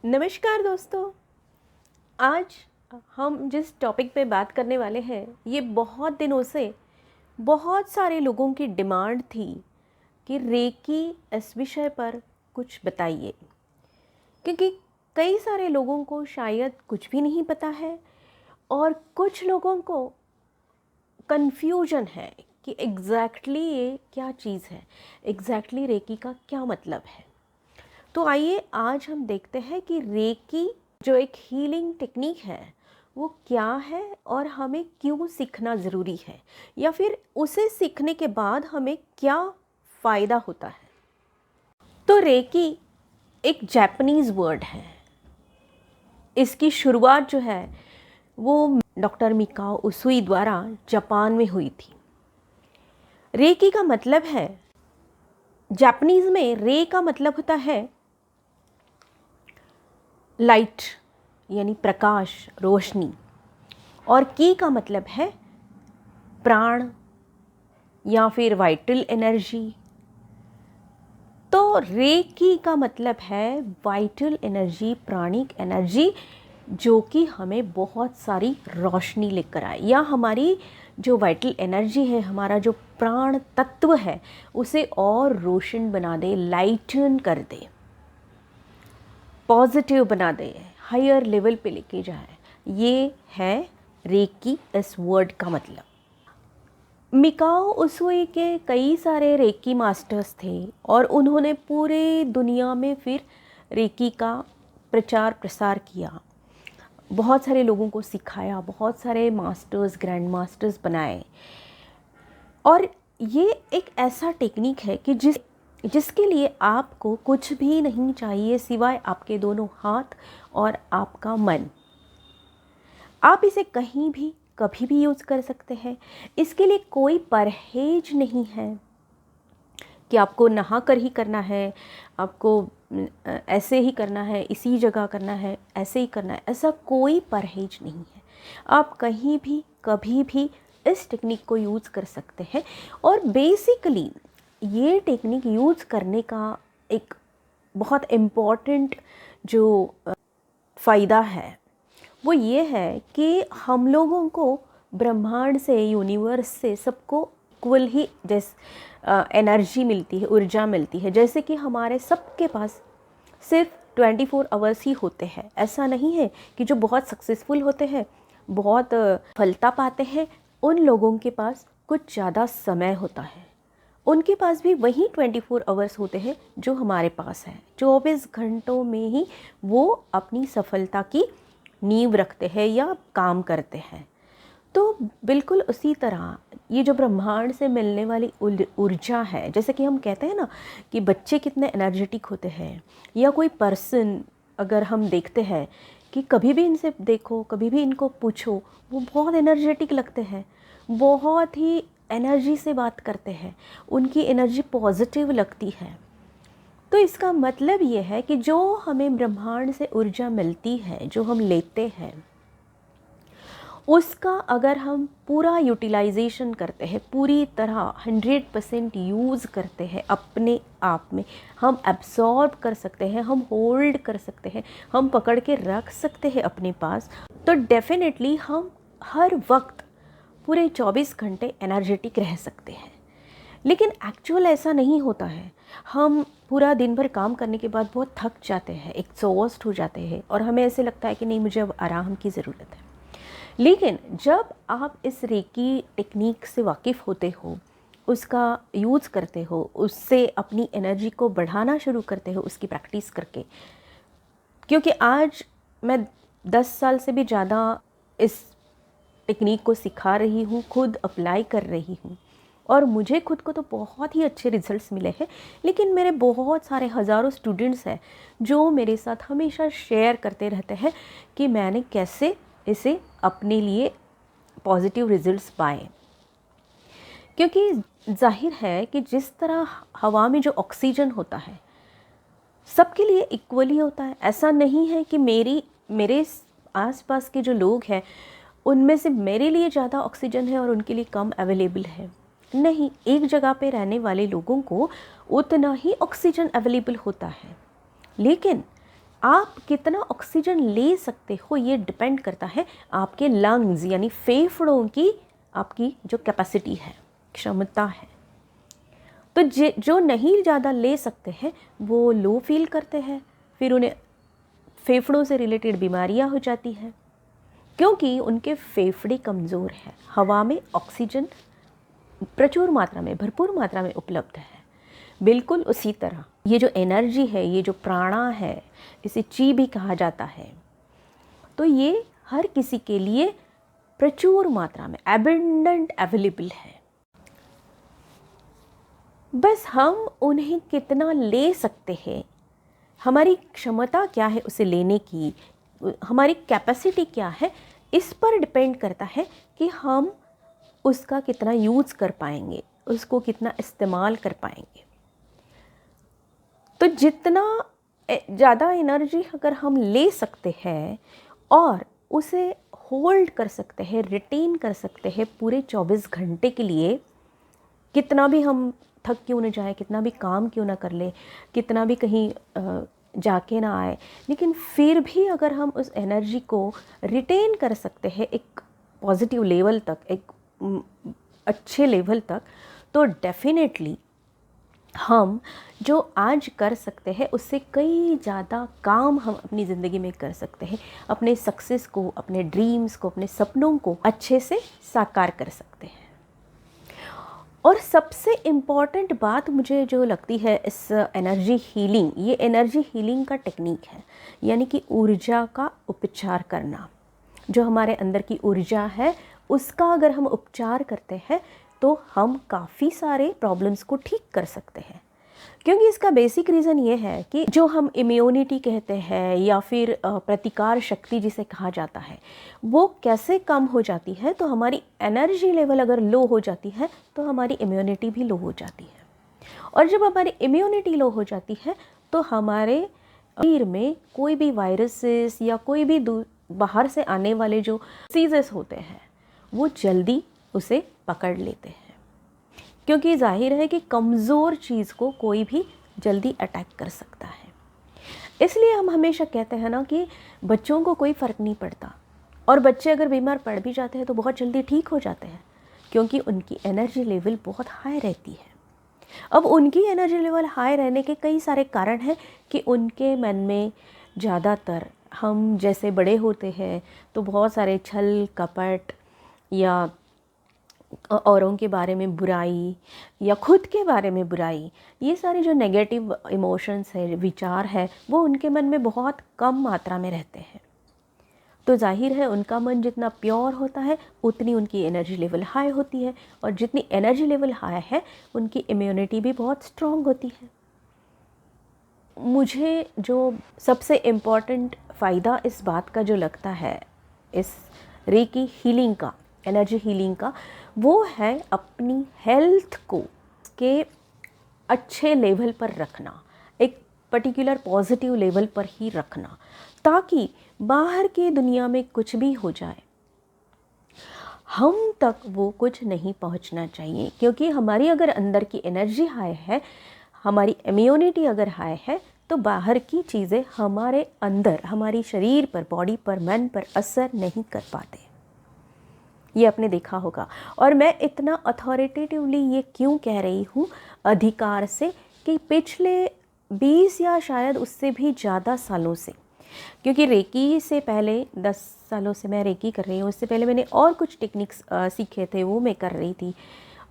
नमस्कार दोस्तों। आज हम जिस टॉपिक पे बात करने वाले हैं ये बहुत दिनों से बहुत सारे लोगों की डिमांड थी कि रेकी इस विषय पर कुछ बताइए, क्योंकि कई सारे लोगों को शायद कुछ भी नहीं पता है और कुछ लोगों को कन्फ्यूजन है कि एग्जैक्टली ये क्या चीज़ है, एग्जैक्टली रेकी का क्या मतलब है। तो आइए आज हम देखते हैं कि रेकी जो एक हीलिंग टेक्निक है वो क्या है और हमें क्यों सीखना ज़रूरी है, या फिर उसे सीखने के बाद हमें क्या फ़ायदा होता है। तो रेकी एक जापानीज़ वर्ड है। इसकी शुरुआत जो है वो डॉक्टर मिकाओ उसुई द्वारा जापान में हुई थी। रेकी का मतलब है, जापानीज़ में रे का मतलब होता है लाइट यानी प्रकाश, रोशनी, और की का मतलब है प्राण या फिर वाइटल एनर्जी। तो रेकी का मतलब है वाइटल एनर्जी, प्राणिक एनर्जी, जो कि हमें बहुत सारी रोशनी लेकर आए, या हमारी जो वाइटल एनर्जी है, हमारा जो प्राण तत्व है, उसे और रोशन बना दे, लाइटन कर दे, पॉजिटिव बना दे, हायर लेवल पे लेके जाए। ये है रेकी इस वर्ड का मतलब। मिकाओ उसुई के कई सारे रेकी मास्टर्स थे और उन्होंने पूरे दुनिया में फिर रेकी का प्रचार प्रसार किया, बहुत सारे लोगों को सिखाया, बहुत सारे मास्टर्स, ग्रैंड मास्टर्स बनाए। और ये एक ऐसा टेक्निक है कि जिसके लिए आपको कुछ भी नहीं चाहिए सिवाय आपके दोनों हाथ और आपका मन। आप इसे कहीं भी कभी भी यूज़ कर सकते हैं। इसके लिए कोई परहेज नहीं है कि आपको नहा कर ही करना है, आपको ऐसे ही करना है, इसी जगह करना है, ऐसे ही करना है, ऐसा कोई परहेज नहीं है। आप कहीं भी कभी भी इस टेक्निक को यूज़ कर सकते हैं। और बेसिकली ये टेक्निक यूज़ करने का एक बहुत इम्पॉर्टेंट जो फ़ायदा है वो ये है कि हम लोगों को ब्रह्मांड से, यूनिवर्स से सबको इक्वल ही एनर्जी मिलती है, ऊर्जा मिलती है। जैसे कि हमारे सबके पास सिर्फ 24 आवर्स ही होते हैं। ऐसा नहीं है कि जो बहुत सक्सेसफुल होते हैं, बहुत सफलता पाते हैं, उन लोगों के पास कुछ ज़्यादा समय होता है। उनके पास भी वही 24 आवर्स होते हैं जो हमारे पास है। 24 घंटों में ही वो अपनी सफलता की नींव रखते हैं या काम करते हैं। तो बिल्कुल उसी तरह ये जो ब्रह्मांड से मिलने वाली ऊर्जा है, जैसे कि हम कहते हैं ना कि बच्चे कितने एनर्जेटिक होते हैं, या कोई पर्सन अगर हम देखते हैं कि कभी भी इनसे देखो, कभी भी इनको पूछो, वो बहुत एनर्जेटिक लगते हैं, बहुत ही एनर्जी से बात करते हैं, उनकी एनर्जी पॉजिटिव लगती है। तो इसका मतलब ये है कि जो हमें ब्रह्मांड से ऊर्जा मिलती है, जो हम लेते हैं, उसका अगर हम पूरा यूटिलाइजेशन करते हैं, पूरी तरह 100% यूज़ करते हैं अपने आप में, हम एब्सॉर्ब कर सकते हैं, हम होल्ड कर सकते हैं, हम पकड़ के रख सकते हैं अपने पास, तो डेफिनेटली हम हर वक्त पूरे 24 घंटे एनर्जेटिक रह सकते हैं। लेकिन एक्चुअल ऐसा नहीं होता है। हम पूरा दिन भर काम करने के बाद बहुत थक जाते हैं, एग्जॉस्ट हो जाते हैं, और हमें ऐसे लगता है कि नहीं, मुझे अब आराम की ज़रूरत है। लेकिन जब आप इस रेकी टेक्निक से वाकिफ़ होते हो, उसका यूज़ करते हो, उससे अपनी एनर्जी को बढ़ाना शुरू करते हो उसकी प्रैक्टिस करके, क्योंकि आज मैं 10 साल से भी ज़्यादा इस टेक्निक को सिखा रही हूँ, खुद अप्लाई कर रही हूँ, और मुझे खुद को तो बहुत ही अच्छे रिजल्ट्स मिले हैं। लेकिन मेरे बहुत सारे हज़ारों स्टूडेंट्स हैं जो मेरे साथ हमेशा शेयर करते रहते हैं कि मैंने कैसे इसे अपने लिए पॉजिटिव रिजल्ट्स पाए। क्योंकि जाहिर है कि जिस तरह हवा में जो ऑक्सीजन होता है सबके लिए इक्वली होता है। ऐसा नहीं है कि मेरे आसपास के जो लोग हैं उनमें से मेरे लिए ज़्यादा ऑक्सीजन है और उनके लिए कम अवेलेबल है। नहीं, एक जगह पे रहने वाले लोगों को उतना ही ऑक्सीजन अवेलेबल होता है। लेकिन आप कितना ऑक्सीजन ले सकते हो ये डिपेंड करता है आपके लंग्स यानी फेफड़ों की आपकी जो कैपेसिटी है, क्षमता है। तो जो नहीं ज़्यादा ले सकते हैं वो लो फील करते हैं, फिर उन्हें फेफड़ों से रिलेटेड बीमारियां हो जाती हैं क्योंकि उनके फेफड़े कमज़ोर हैं। हवा में ऑक्सीजन प्रचुर मात्रा में, भरपूर मात्रा में उपलब्ध है। बिल्कुल उसी तरह ये जो एनर्जी है, ये जो प्राणा है, इसे ची भी कहा जाता है, तो ये हर किसी के लिए प्रचुर मात्रा में एबंडेंट अवेलेबल है। बस हम उन्हें कितना ले सकते हैं, हमारी क्षमता क्या है उसे लेने की, हमारी कैपेसिटी क्या है, इस पर डिपेंड करता है कि हम उसका कितना यूज़ कर पाएंगे, उसको कितना इस्तेमाल कर पाएंगे। तो जितना ज़्यादा एनर्जी अगर हम ले सकते हैं और उसे होल्ड कर सकते हैं, रिटेन कर सकते हैं पूरे 24 घंटे के लिए, कितना भी हम थक क्यों न जाए, कितना भी काम क्यों ना कर ले, कितना भी कहीं जाके ना आए, लेकिन फिर भी अगर हम उस एनर्जी को रिटेन कर सकते हैं एक पॉजिटिव लेवल तक, एक अच्छे लेवल तक, तो डेफिनेटली हम जो आज कर सकते हैं उससे कई ज़्यादा काम हम अपनी ज़िंदगी में कर सकते हैं। अपने सक्सेस को, अपने ड्रीम्स को, अपने सपनों को अच्छे से साकार कर सकते हैं। और सबसे इम्पॉर्टेंट बात मुझे जो लगती है इस एनर्जी हीलिंग, ये एनर्जी हीलिंग का टेक्निक है, यानी कि ऊर्जा का उपचार करना। जो हमारे अंदर की ऊर्जा है उसका अगर हम उपचार करते हैं तो हम काफ़ी सारे प्रॉब्लम्स को ठीक कर सकते हैं। क्योंकि इसका बेसिक रीज़न ये है कि जो हम इम्यूनिटी कहते हैं या फिर प्रतिकार शक्ति जिसे कहा जाता है, वो कैसे कम हो जाती है, तो हमारी एनर्जी लेवल अगर लो हो जाती है तो हमारी इम्यूनिटी भी लो हो जाती है। और जब हमारी इम्यूनिटी लो हो जाती है तो हमारे शरीर में कोई भी वायरसेस या कोई भी बाहर से आने वाले जो डिसीजेस होते हैं वो जल्दी उसे पकड़ लेते हैं, क्योंकि जाहिर है कि कमज़ोर चीज़ को कोई भी जल्दी अटैक कर सकता है। इसलिए हम हमेशा कहते हैं ना कि बच्चों को कोई फ़र्क नहीं पड़ता, और बच्चे अगर बीमार पड़ भी जाते हैं तो बहुत जल्दी ठीक हो जाते हैं, क्योंकि उनकी एनर्जी लेवल बहुत हाई रहती है। अब उनकी एनर्जी लेवल हाई रहने के कई सारे कारण हैं कि उनके मन में ज़्यादातर, हम जैसे बड़े होते हैं तो बहुत सारे छल कपट या औरों के बारे में बुराई या खुद के बारे में बुराई, ये सारे जो नेगेटिव इमोशंस है, विचार है, वो उनके मन में बहुत कम मात्रा में रहते हैं। तो जाहिर है उनका मन जितना प्योर होता है उतनी उनकी एनर्जी लेवल हाई होती है, और जितनी एनर्जी लेवल हाई है उनकी इम्यूनिटी भी बहुत स्ट्रॉन्ग होती है। मुझे जो सबसे इम्पॉर्टेंट फ़ायदा इस बात का जो लगता है इस रेकी हीलिंग का, एनर्जी हीलिंग का, वो है अपनी हेल्थ को के अच्छे लेवल पर रखना, एक पर्टिकुलर पॉजिटिव लेवल पर ही रखना, ताकि बाहर की दुनिया में कुछ भी हो जाए हम तक वो कुछ नहीं पहुंचना चाहिए। क्योंकि हमारी अगर अंदर की एनर्जी हाई है, हमारी इम्यूनिटी अगर हाई है, तो बाहर की चीज़ें हमारे अंदर, हमारी शरीर पर, बॉडी पर, मन पर असर नहीं कर पाते। ये आपने देखा होगा। और मैं इतना अथॉरिटेटिवली ये क्यों कह रही हूँ अधिकार से, कि पिछले 20 या शायद उससे भी ज़्यादा सालों से, क्योंकि रेकी से पहले 10 सालों से मैं रेकी कर रही हूँ, उससे पहले मैंने और कुछ टेक्निक्स सीखे थे, वो मैं कर रही थी।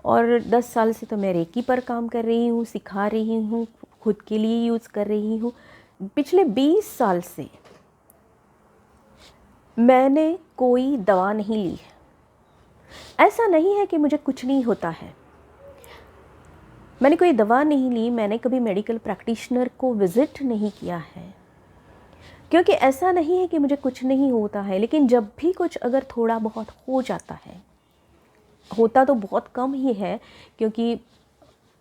और 10 साल से तो मैं रेकी पर काम कर रही हूँ, सिखा रही हूँ, खुद के लिए यूज़ कर रही हूँ। पिछले 20 साल से मैंने कोई दवा नहीं ली है। ऐसा नहीं है कि मुझे कुछ नहीं होता है, मैंने कोई दवा नहीं ली, मैंने कभी मेडिकल प्रैक्टिशनर को विज़िट नहीं किया है, क्योंकि ऐसा नहीं है कि मुझे कुछ नहीं होता है। लेकिन जब भी कुछ अगर थोड़ा बहुत हो जाता है, होता तो बहुत कम ही है, क्योंकि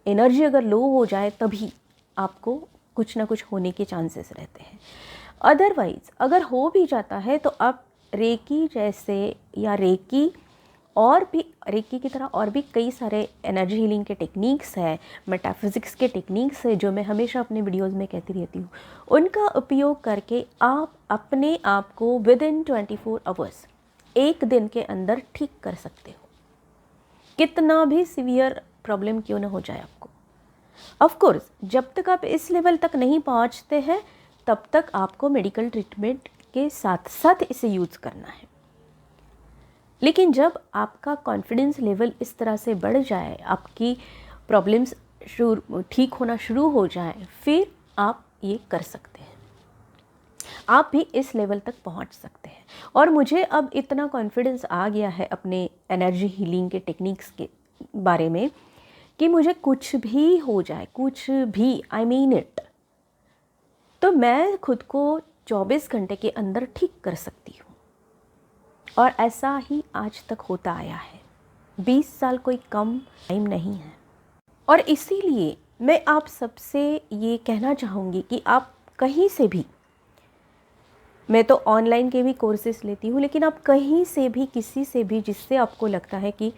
एनर्जी अगर लो हो जाए तभी आपको कुछ ना कुछ होने के चांसेस रहते हैं। अदरवाइज़ अगर हो भी जाता है तो आप रेकी जैसे या रेकी और भी रेकी की तरह और भी कई सारे एनर्जी हीलिंग के टेक्निक्स हैं, मेटाफिज़िक्स के टेक्निक्स हैं, जो मैं हमेशा अपने वीडियोस में कहती रहती हूँ। उनका उपयोग करके आप अपने आप को विदिन 24 आवर्स, एक दिन के अंदर ठीक कर सकते हो, कितना भी सीवियर प्रॉब्लम क्यों ना हो जाए आपको। ऑफ कोर्स जब तक आप इस लेवल तक नहीं पहुँचते हैं तब तक आपको मेडिकल ट्रीटमेंट के साथ साथ इसे यूज़ करना है। लेकिन जब आपका कॉन्फिडेंस लेवल इस तरह से बढ़ जाए, आपकी प्रॉब्लम्स ठीक होना शुरू हो जाए, फिर आप ये कर सकते हैं, आप भी इस लेवल तक पहुंच सकते हैं। और मुझे अब इतना कॉन्फिडेंस आ गया है अपने एनर्जी हीलिंग के टेक्निक्स के बारे में कि मुझे कुछ भी हो जाए, कुछ भी, आई मीन इट, तो मैं खुद को 24 घंटे के अंदर ठीक कर सकती हूँ। और ऐसा ही आज तक होता आया है। 20 साल कोई कम टाइम नहीं है। और इसीलिए मैं आप सबसे ये कहना चाहूँगी कि आप कहीं से भी, मैं तो ऑनलाइन के भी कोर्सेस लेती हूँ, लेकिन आप कहीं से भी, किसी से भी, जिससे आपको लगता है कि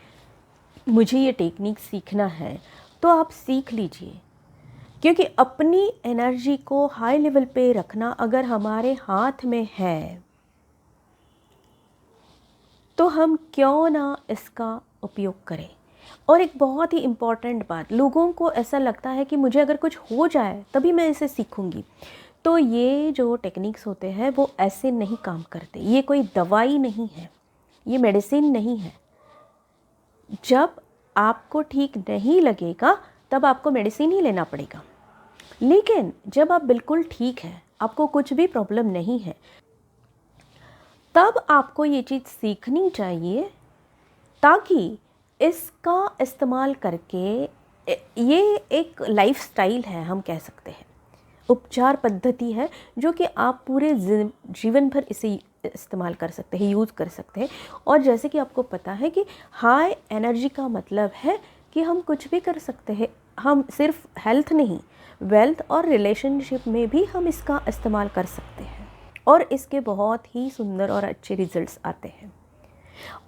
मुझे ये टेक्निक सीखना है, तो आप सीख लीजिए। क्योंकि अपनी एनर्जी को हाई लेवल पे रखना अगर हमारे हाथ में है तो हम क्यों ना इसका उपयोग करें। और एक बहुत ही इम्पॉर्टेंट बात, लोगों को ऐसा लगता है कि मुझे अगर कुछ हो जाए तभी मैं इसे सीखूंगी, तो ये जो टेक्निक्स होते हैं वो ऐसे नहीं काम करते। ये कोई दवाई नहीं है, ये मेडिसिन नहीं है। जब आपको ठीक नहीं लगेगा तब आपको मेडिसिन ही लेना पड़ेगा। लेकिन जब आप बिल्कुल ठीक हैं, आपको कुछ भी प्रॉब्लम नहीं है, तब आपको ये चीज़ सीखनी चाहिए, ताकि इसका इस्तेमाल करके, ये एक लाइफस्टाइल है, हम कह सकते हैं, उपचार पद्धति है, जो कि आप पूरे जीवन भर इसे इस्तेमाल कर सकते हैं, यूज़ कर सकते हैं। और जैसे कि आपको पता है कि हाई एनर्जी का मतलब है कि हम कुछ भी कर सकते हैं। हम सिर्फ हेल्थ नहीं, वेल्थ और रिलेशनशिप में भी हम इसका इस्तेमाल कर सकते हैं, और इसके बहुत ही सुंदर और अच्छे रिजल्ट्स आते हैं।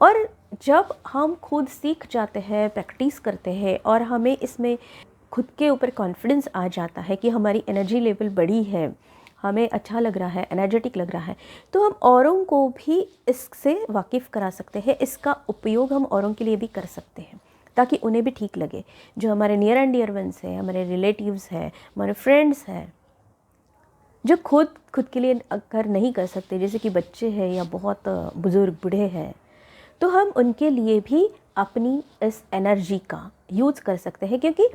और जब हम खुद सीख जाते हैं, प्रैक्टिस करते हैं, और हमें इसमें खुद के ऊपर कॉन्फिडेंस आ जाता है कि हमारी एनर्जी लेवल बढ़ी है, हमें अच्छा लग रहा है, एनर्जेटिक लग रहा है, तो हम औरों को भी इससे वाकिफ़ करा सकते हैं। इसका उपयोग हम औरों के लिए भी कर सकते हैं, ताकि उन्हें भी ठीक लगे। जो हमारे नियर एंड डियर वंस हैं, हमारे रिलेटिव्स हैं, हमारे फ्रेंड्स हैं, जो खुद के लिए अगर नहीं कर सकते, जैसे कि बच्चे हैं या बहुत बुज़ुर्ग बूढ़े हैं, तो हम उनके लिए भी अपनी इस एनर्जी का यूज़ कर सकते हैं। क्योंकि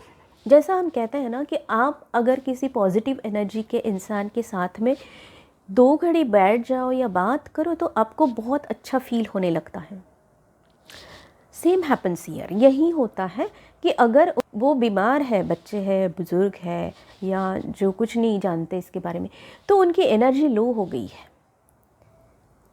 जैसा हम कहते हैं ना कि आप अगर किसी पॉजिटिव एनर्जी के इंसान के साथ में 2 घड़ी बैठ जाओ या बात करो तो आपको बहुत अच्छा फील होने लगता है। सेम हैपन्स हियर, यही होता है कि अगर वो बीमार है, बच्चे है, बुज़ुर्ग है, या जो कुछ नहीं जानते इसके बारे में, तो उनकी एनर्जी लो हो गई है।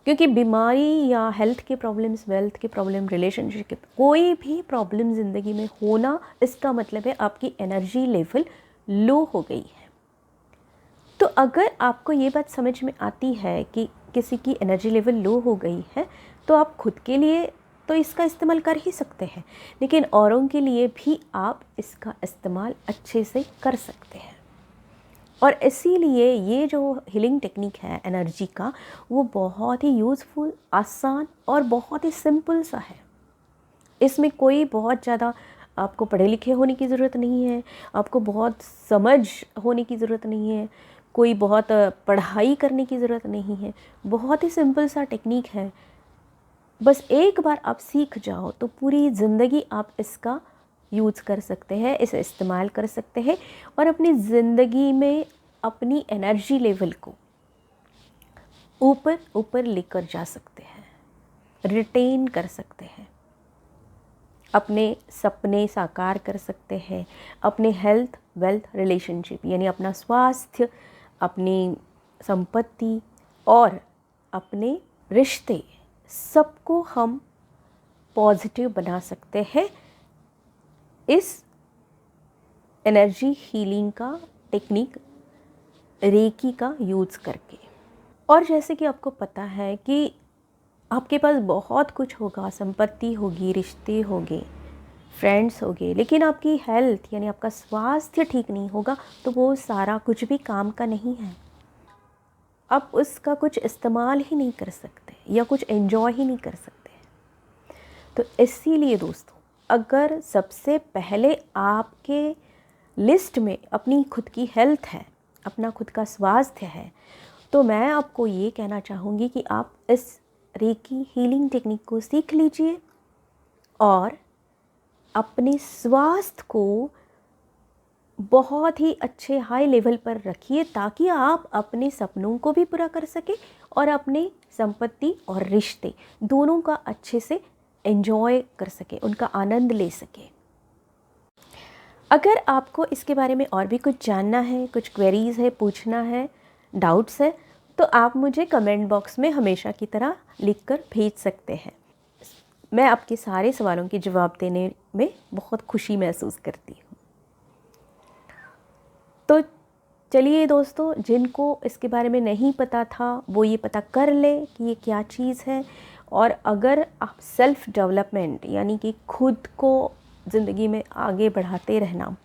क्योंकि बीमारी या हेल्थ के प्रॉब्लम्स, वेल्थ के प्रॉब्लम, रिलेशनशिप के, कोई भी प्रॉब्लम ज़िंदगी में होना, इसका मतलब है आपकी एनर्जी लेवल लो हो गई है। तो अगर आपको ये बात समझ में आती है कि किसी की एनर्जी लेवल लो हो गई है, तो आप खुद के लिए तो इसका इस्तेमाल कर ही सकते हैं, लेकिन औरों के लिए भी आप इसका इस्तेमाल अच्छे से कर सकते हैं। और इसीलिए ये जो हीलिंग टेक्निक है एनर्जी का, वो बहुत ही यूज़फुल, आसान और बहुत ही सिंपल सा है। इसमें कोई बहुत ज़्यादा आपको पढ़े लिखे होने की ज़रूरत नहीं है, आपको बहुत समझ होने की ज़रूरत नहीं है, कोई बहुत पढ़ाई करने की ज़रूरत नहीं है। बहुत ही सिंपल सा टेक्निक है। बस एक बार आप सीख जाओ तो पूरी ज़िंदगी आप इसका यूज़ कर सकते हैं, इसे इस्तेमाल कर सकते हैं, और अपनी ज़िंदगी में अपनी एनर्जी लेवल को ऊपर ऊपर लेकर जा सकते हैं, रिटेन कर सकते हैं, अपने सपने साकार कर सकते हैं, अपने हेल्थ, वेल्थ, रिलेशनशिप, यानी अपना स्वास्थ्य, अपनी संपत्ति और अपने रिश्ते, सबको हम पॉजिटिव बना सकते हैं इस एनर्जी हीलिंग का टेक्निक, रेकी का यूज़ करके। और जैसे कि आपको पता है कि आपके पास बहुत कुछ होगा, संपत्ति होगी, रिश्ते होंगे, फ्रेंड्स होंगे, लेकिन आपकी हेल्थ यानी आपका स्वास्थ्य ठीक नहीं होगा तो वो सारा कुछ भी काम का नहीं है। आप उसका कुछ इस्तेमाल ही नहीं कर सकते या कुछ एंजॉय ही नहीं कर सकते। तो इसीलिए दोस्तों, अगर सबसे पहले आपके लिस्ट में अपनी खुद की हेल्थ है, अपना खुद का स्वास्थ्य है, तो मैं आपको ये कहना चाहूँगी कि आप इस रेकी हीलिंग टेक्निक को सीख लीजिए और अपने स्वास्थ्य को बहुत ही अच्छे हाई लेवल पर रखिए, ताकि आप अपने सपनों को भी पूरा कर सके और अपने संपत्ति और रिश्ते दोनों का अच्छे से एंजॉय कर सके, उनका आनंद ले सके। अगर आपको इसके बारे में और भी कुछ जानना है, कुछ क्वेरीज़ है, पूछना है, डाउट्स है, तो आप मुझे कमेंट बॉक्स में हमेशा की तरह लिखकर भेज सकते हैं। मैं आपके सारे सवालों के जवाब देने में बहुत खुशी महसूस करती हूँ। तो चलिए दोस्तों, जिनको इसके बारे में नहीं पता था वो ये पता कर ले कि ये क्या चीज़ है। और अगर आप सेल्फ़ डेवलपमेंट यानी कि खुद को ज़िंदगी में आगे बढ़ाते रहना,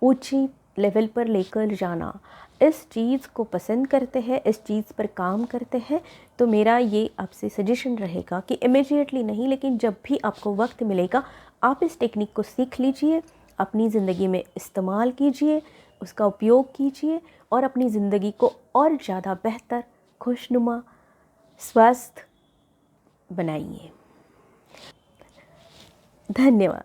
ऊंची लेवल पर लेकर जाना, इस चीज़ को पसंद करते हैं, इस चीज़ पर काम करते हैं, तो मेरा ये आपसे सजेशन रहेगा कि इमीडिएटली नहीं, लेकिन जब भी आपको वक्त मिलेगा आप इस टेक्निक को सीख लीजिए, अपनी ज़िंदगी में इस्तेमाल कीजिए, उसका उपयोग कीजिए और अपनी ज़िंदगी को और ज़्यादा बेहतर, खुशनुमा, स्वस्थ बनाइए। धन्यवाद।